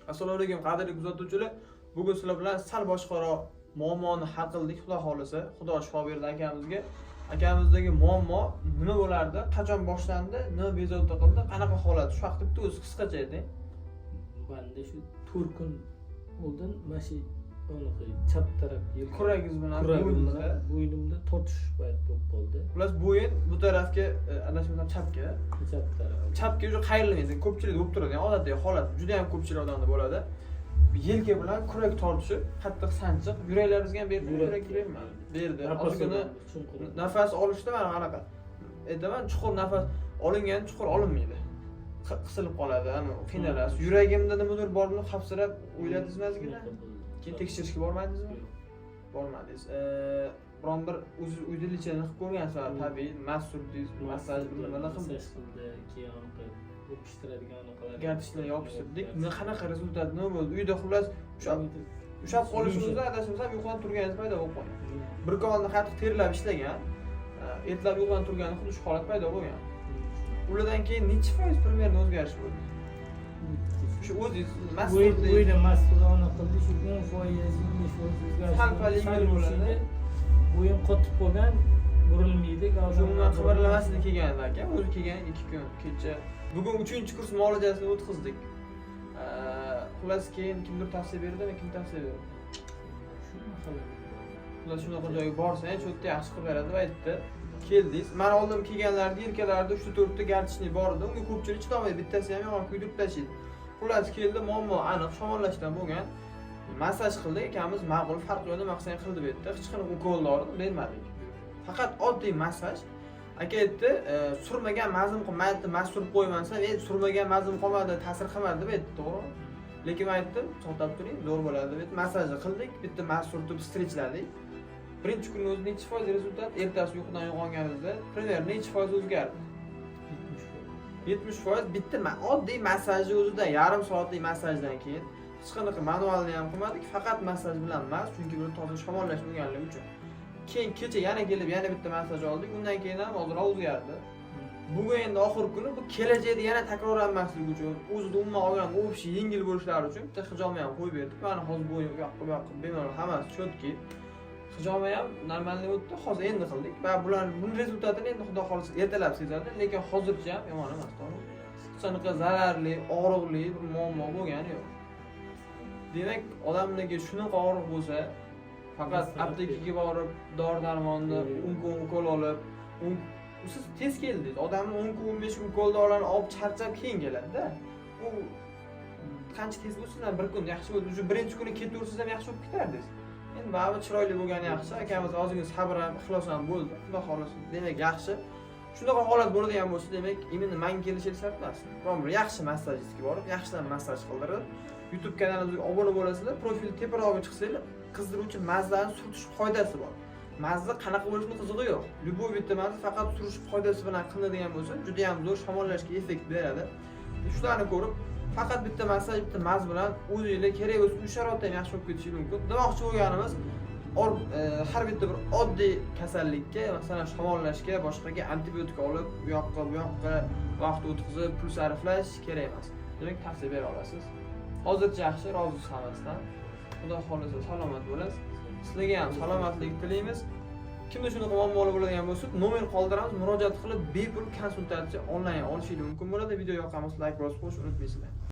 Assalomu alaykum qadrli kuzatuvchilar. Bugun sizlar bilan sal boshqaroq muammoni hal qildik. Xudo xolisa, Xudo shifo berdi akamizga. Akamizdagi muammo nima bo'lardi? Qachon boshlandi? Nima bezovta qildi? Qanaqa holat? Shu haqda bitta o'zi qisqacha ayting. Bende şu 4 kun oldun mashi chap taraf Kuragingiz bilan bo'ynimda tortish bo'lib qoldi. Xullas bo'yin bu tarafga adashmasam chapga. Chap taraf. Chapga juda qayrilmaydi. Ko'pchilik bo'lib turadi. Yani odatdagi holat juda ham ko'pchilik odamda bo'ladi. Yelka bilan kurak tortishib, qattiq sanchiq, yuraklaringizga ham yurak bermadi. Berdi. Ozgina nafas olishda mana qanaqa. Aytaman, chuqur nafas olingan chuqur olinmaydi. Qisilib qoladi, ana qiynalasiz. Yuragimda nimadir bormi xavfsirab o'yladingizmi ozgina? Keyin tekshirishga bormadingizmi? Bormadingiz. Biron bir uyda lechani qilib ko'rgansizlar, tabiiy, mas'uldingiz, massaj nimalar qildi. Keyin yopishtiradigan anaqa Gartishni yopishtirdik. Qanaqa rezultat nima bo'ldi? Uyda xullas ushab qolishingizda adashmasam yo'qdan turganingiz paydo bo'lib qolgan. Bir konni qattiq terlab ishlagan, ertalab yo'qdan turganda xuddi shu holat paydo bo'lgan. Ulardan keyin necha foiz примерно o'zgarish bo'ldi? Shu o'zingiz mas'ullik o'yda mas'ulona qildi, shu 10%, 20% o'zgarish. Xalqali yengil bo'ladi. Bo'yim qotib qolgan, burilmaydi. Umuman xabarlamasdan kelgan ekan, o'zi kelgan 2 kun kecha. Bugun 3-kurs muolajasini o'tkazdik. Xullas keyin kimdir tavsiya berdimi? Kim tavsiya berdi? Shu mahalla. Xullas shunaqa joyga borsang, shu yerda yaxshi qilib beradi deb aytdi. Keldingiz. Men oldin kelganlarda yelkalarida 3-4 ta gartishni bor edi. Unga ko'pchilik chidamaydi, bittasi ham yomon kuydirib tashlaydi. Xullas keldi, muammo aniq shamollashdan bo'lgan. Massaj qildik, akamiz ma'qul farq yo'q nima qilsang qildi deb aytdi. Hech qanaqa ukol bermadik. Faqat oddiy massaj. Aka aytdi, surmagan mazm qilmaydi, mas surib qo'ymansa, surmagan mazm qolmadi, ta'sir qilmadi deb aytdi, to'g'ri? Lekin men aytdim, to'xtab turing, zo'r bo'ladi deb massajni qildik, bitta mas surtib stretchladik. Birinchi kunning o'zida necha foiz rezultat? Ertasi uyqudan uyg'onganingizda, примерно necha foiz o'zgardi? 70% bitta oddiy massajni o'zida yarim soatlik massajdan keyin hech qanaqa manualni ham qilmadik, faqat massaj bilan emas, chunki bu toza shamollash bo'lganligi uchun. Keyin kecha yana kelib yana bitta massaj oldik, undan keyin ham ozroq o'zgardi. Bugun endi oxir kuni bu kelajakda yana takrorlanmasligi uchun, o'zida umuman olgan o'pishi yengil bo'lishlari uchun bitta hijoma ham qo'yib berdik. Mana hozir bo'yim u yoqqa bemalol hammasi chotki. Hijoma ham normalniy o'tdi, hozir endi qildik. Va buning rezultatini endi xudo xolisa ertalab sezadi, lekin hozircha ham yomon emas, to'g'ri? Hech qanaqa zararli, og'riqli bir muammo bo'lgani yo'q. Demak, odamlarga shunaqa og'riq bo'lsa, faqat aptekaga borib, dori-darmonni ukol olib, siz tez keldingiz. Odamni 10 kun, 15 kun ukol dorilarni olib charchab keyin keladi-da. U qancha tez bo'lsa ham bir kun yaxshi bo'ldi. Shu birinchi kuni ketaversangiz ham yaxshi bo'lib ketardingiz. Endi baribir chiroyli bo'lgani yaxshi. Akamiz ozgina sabr ham, ixlos ham bo'ldi. Xudo xolasa. Demak, yaxshi. Shunaqa holat bo'ladigan bo'lsa, demak, imini menga kelishingiz shart emas. Biron bir yaxshi massajistga borib, yaxshidan massaj qildirib, YouTube kanalimizga obuna bo'lasizlar, profil teparoqqa chiqsanglar, qizdiruvchi mazlarni surtish qoidasi bor. Mazza qanaqa bo'lishini qizig'i yo'q. Любой bitta mazza faqat surish qoidasi bilan qilinadigan bo'lsa, juda ham zo'r shamollashga effekt beradi. Shularni ko'rib, faqat bitta massaj, bitta maz bilan o'zingizga kerak bo'lsa 3 sharoitda ham yaxshi bo'lib ketishi mumkin. Demoqchi bo'lganimiz, har bitta bir oddiy kasallikka, masalan, shamollashga, boshqaga antibiotik olib, u yoqqa, bu yoqqa vaqt o'tkazib, pul sarflash kerak emas. Demak, tavsiya bera olasiz. Hozircha yaxshi, rozisiz hammasidan. Xudo xolisa salomat bo'lasiz. Sizlarga ham salomatlik tilaymiz. Kimda shunaqa muammolar bo'ladigan bo'lsa, nomer qoldiramiz, murojaat qilib bepul konsultatsiya onlayn olishingiz mumkin bo'ladi. Video yoqqansa like bosib qo'yishni unutmaysizlar.